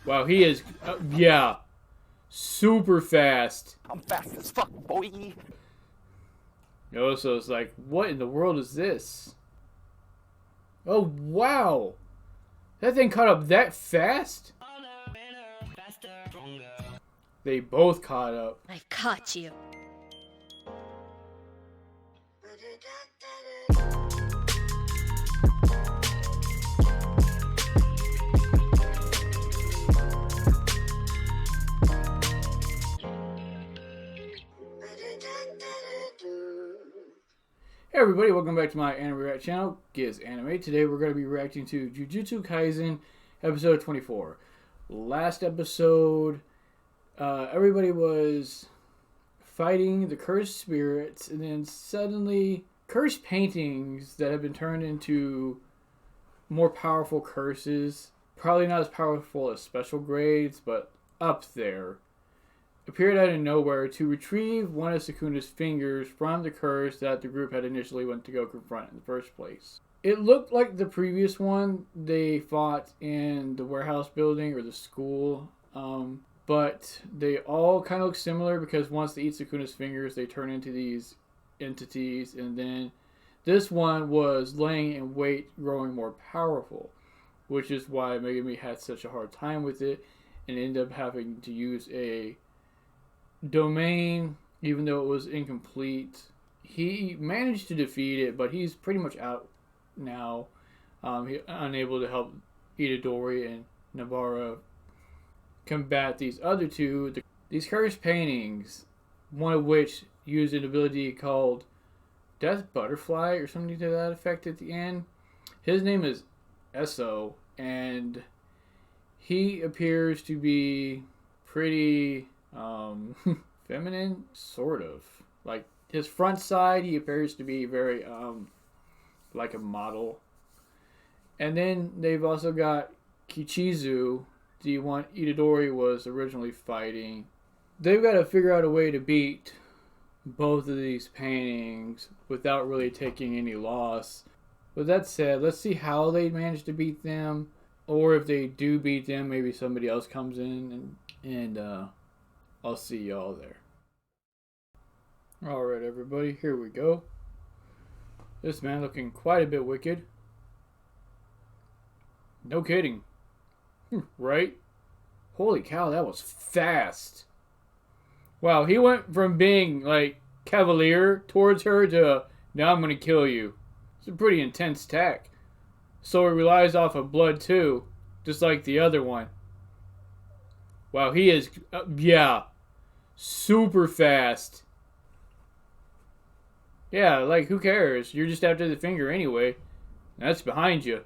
Wow, he is, yeah, super fast. I'm fast as fuck, boy. Choso is like, what in the world is this? Oh, wow. That thing caught up that fast? They both caught up. I caught you. Hey everybody, welcome back to my anime react channel, Giz Anime. Today we're going to be reacting to Jujutsu Kaisen episode 24. Last episode, everybody was fighting the cursed spirits, and then suddenly cursed paintings that have been turned into more powerful curses, probably not as powerful as special grades, but up there, appeared out of nowhere to retrieve one of Sukuna's fingers from the curse that the group had initially went to go confront in the first place. It looked like the previous one they fought in the warehouse building or the school, but they all kind of look similar because once they eat Sukuna's fingers, they turn into these entities, and then this one was laying in wait, growing more powerful, which is why Megumi had such a hard time with it and ended up having to use a domain, even though it was incomplete. He managed to defeat it, but he's pretty much out now. He's unable to help Itadori and Nabara combat these other two. These cursed paintings, one of which used an ability called Death Butterfly or something to that effect at the end. His name is Eso, and he appears to be pretty feminine, sort of. Like his front side, he appears to be very like a model. And then they've also got Kechizu, the one Itadori was originally fighting. They've got to figure out a way to beat both of these paintings without really taking any loss. With that said, let's see how they manage to beat them, or if they do beat them, maybe somebody else comes in and I'll see y'all there. Alright everybody, here we go. This man looking quite a bit wicked. No kidding. Right? Holy cow, that was fast. Wow, he went from being like cavalier towards her to now I'm gonna kill you. It's a pretty intense attack. So it relies off of blood too, just like the other one. Wow, he is, yeah, super fast. Yeah, like, who cares? You're just after the finger anyway. That's behind you.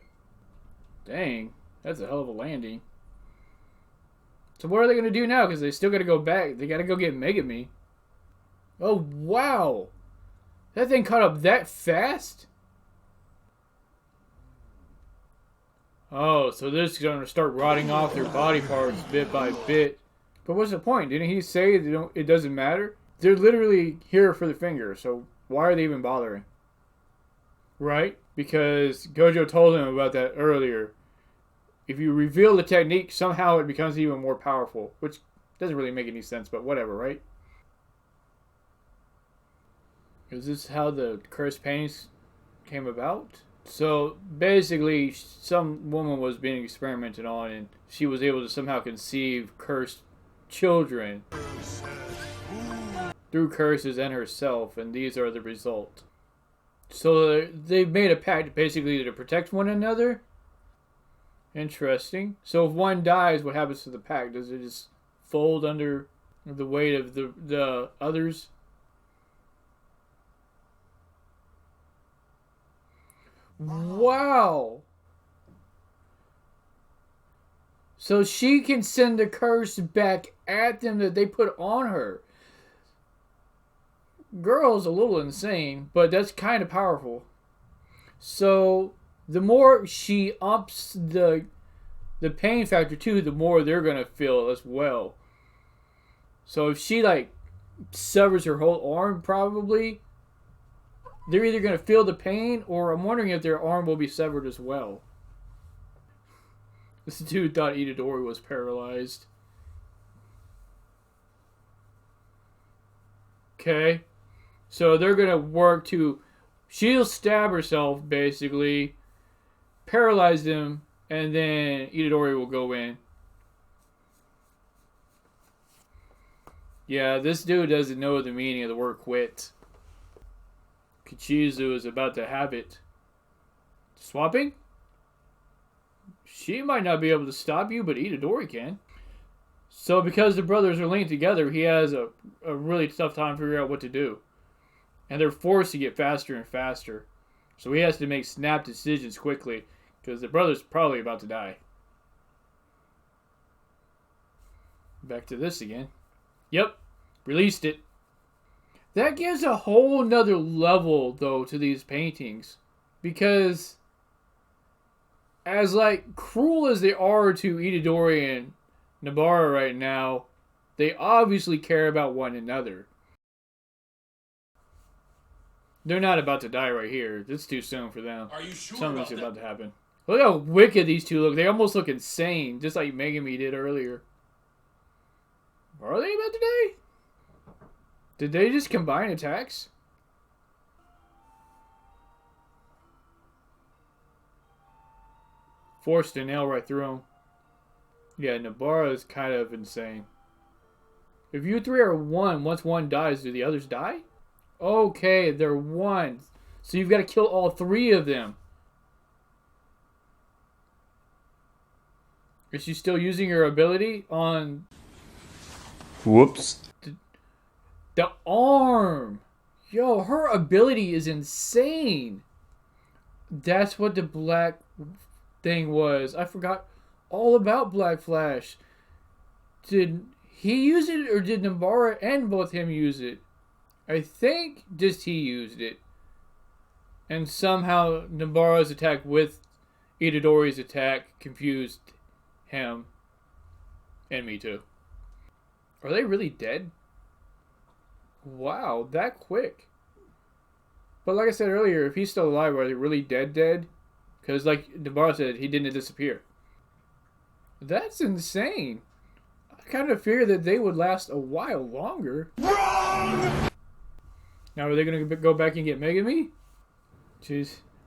Dang, that's a hell of a landing. So what are they going to do now? Because they still got to go back. They got to go get Megumi. Oh, wow. That thing caught up that fast? Oh, so this is going to start rotting off their body parts bit by bit. But what's the point? Didn't he say it doesn't matter? They're literally here for the finger, so why are they even bothering? Right? Because Gojo told him about that earlier. If you reveal the technique, somehow it becomes even more powerful. Which doesn't really make any sense, but whatever, right? Is this how the cursed paintings came about? So basically, some woman was being experimented on, and she was able to somehow conceive cursed children through curses and herself, and these are the result. So they've made a pact basically to protect one another. Interesting. So if one dies, what happens to the pact? Does it just fold under the weight of the others? Wow. So she can send the curse back at them that they put on her. Girl's a little insane, but that's kind of powerful. So the more she ups the pain factor too, the more they're gonna feel as well. So if she like severs her whole arm, probably they're either gonna feel the pain, or I'm wondering if their arm will be severed as well. This dude thought Itadori was paralyzed. Okay. So they're going to work to... She'll stab herself, basically. Paralyze him. And then Itadori will go in. Yeah, this dude doesn't know the meaning of the word quit. Kechizu is about to have it. Swapping? She might not be able to stop you, but Itadori can. So because the brothers are linked together, he has a really tough time figuring out what to do. And they're forced to get faster and faster. So he has to make snap decisions quickly, because the brother's probably about to die. Back to this again. Yep, released it. That gives a whole nother level, though, to these paintings. Because, as, like, cruel as they are to Itadori and Nabara right now, they obviously care about one another. They're not about to die right here. It's too soon for them. Are you sure Something's about to happen. Look how wicked these two look. They almost look insane, just like Megumi did earlier. Are they about to die? Did they just combine attacks? Forced a nail right through him. Yeah, Nabara is kind of insane. If you three are one, once one dies, do the others die? Okay, they're one. So you've got to kill all three of them. Is she still using her ability on... Whoops. The arm. Yo, her ability is insane. That's what the black thing was. I forgot all about Black Flash. Did he use it, or did Nabara and both him use it? I think just he used it. And somehow Nabara's attack with Itadori's attack confused him. And me too. Are they really dead? Wow, that quick. But like I said earlier, if he's still alive, are they really dead? Because like Nabara said, he didn't disappear. That's insane. I kind of feared that they would last a while longer. Wrong! Now are they going to go back and get Megumi?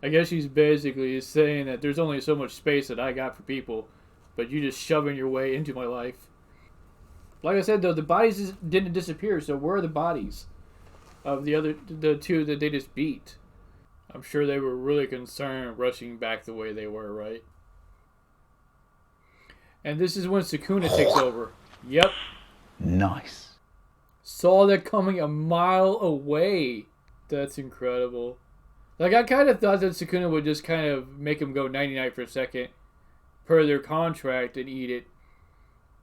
I guess she's basically saying that there's only so much space that I got for people, but you just shoving your way into my life. Like I said, though, the bodies didn't disappear, so where are the bodies of the two that they just beat? I'm sure they were really concerned rushing back the way they were, right? And this is when Sukuna takes over. Yep. Nice. Saw that coming a mile away. That's incredible. Like, I kind of thought that Sukuna would just kind of make him go 99 for a second per their contract and eat it.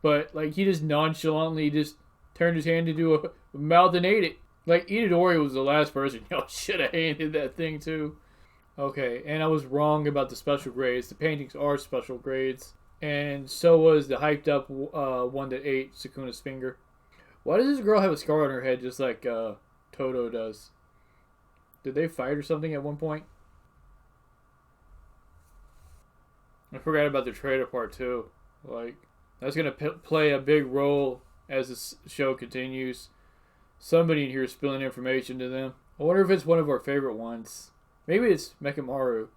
But, like, he just nonchalantly just turned his hand into a mouth and ate it. Like, Itadori was the last person y'all should have handed that thing to. Okay, and I was wrong about the special grades. The paintings are special grades. And so was the hyped up one that ate Sukuna's finger. Why does this girl have a scar on her head just like Todo does? Did they fight or something at one point? I forgot about the traitor part too. Like, that's going to play a big role as this show continues. Somebody in here is spilling information to them. I wonder if it's one of our favorite ones. Maybe it's Mekamaru.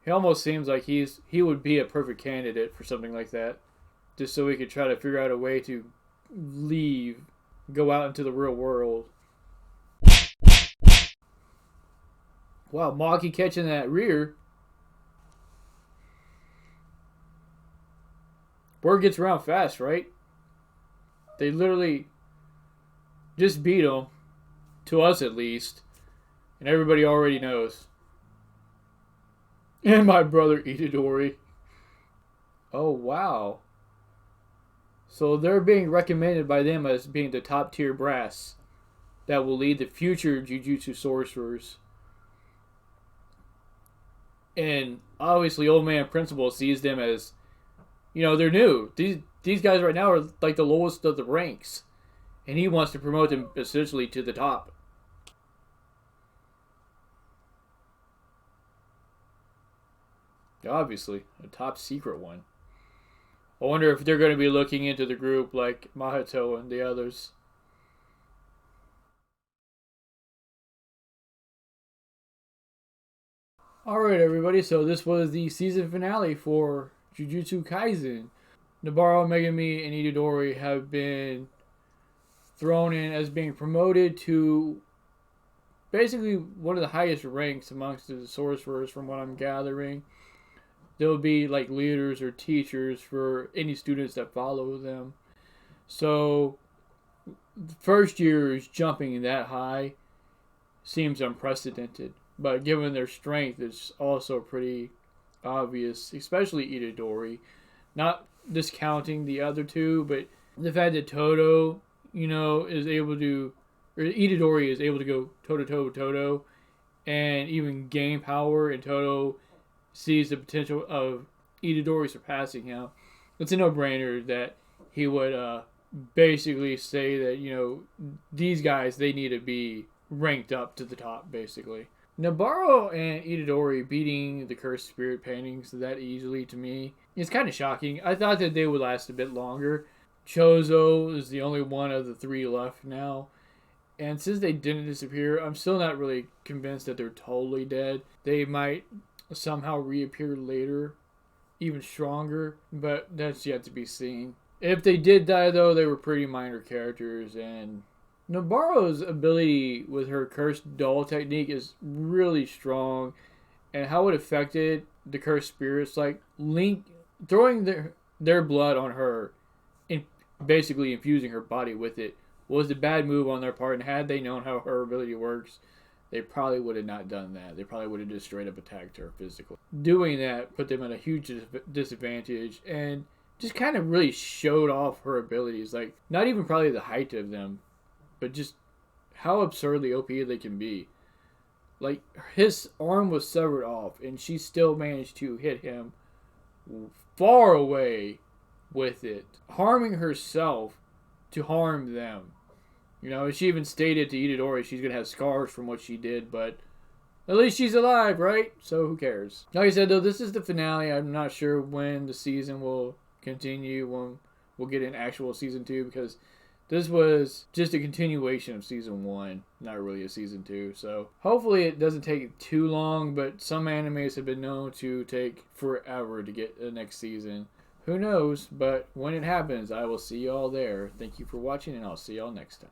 He almost seems like he would be a perfect candidate for something like that. Just so we could try to figure out a way to leave, go out into the real world. Wow, Maki catching that rear. Word gets around fast, right? They literally just beat him, to us at least, and everybody already knows. And my brother Itadori. Oh, wow. So they're being recommended by them as being the top tier brass that will lead the future Jujutsu sorcerers. And obviously Old Man Principal sees them as, you know, they're new. These guys right now are like the lowest of the ranks. And he wants to promote them essentially to the top. Obviously, a top secret one. I wonder if they're going to be looking into the group like Mahito and the others. Alright everybody, so this was the season finale for Jujutsu Kaisen. Nabara, Megumi, and Itadori have been thrown in as being promoted to basically one of the highest ranks amongst the sorcerers from what I'm gathering. They'll be like leaders or teachers for any students that follow them. So the first years jumping that high seems unprecedented. But given their strength, it's also pretty obvious, especially Itadori. Not discounting the other two, but the fact that Todo, is able to, or Itadori is able to go toe-to-toe, and even gain power, and Todo sees the potential of Itadori surpassing him. It's a no-brainer that he would basically say that, these guys, they need to be ranked up to the top, basically. Nabara and Itadori beating the cursed spirit paintings that easily, to me, is kind of shocking. I thought that they would last a bit longer. Choso is the only one of the three left now. And since they didn't disappear, I'm still not really convinced that they're totally dead. They might somehow reappear later, even stronger, but that's yet to be seen. If they did die, though, they were pretty minor characters, and Nabara's ability with her cursed doll technique is really strong, and how it affected the cursed spirits, like Link throwing their blood on her and basically infusing her body with it, was a bad move on their part, and had they known how her ability works, they probably would have not done that. They probably would have just straight up attacked her physically. Doing that put them at a huge disadvantage, and just kind of really showed off her abilities, like not even probably the height of them, but just how absurdly OP they can be. Like, his arm was severed off, and she still managed to hit him far away with it, harming herself to harm them. She even stated to Itadori she's going to have scars from what she did, but at least she's alive, right? So who cares? Like I said, though, this is the finale. I'm not sure when the season will continue, when we'll get an actual season 2, because this was just a continuation of season 1, not really a season 2. So hopefully it doesn't take too long, but some animes have been known to take forever to get the next season. Who knows? But when it happens, I will see y'all there. Thank you for watching, and I'll see y'all next time.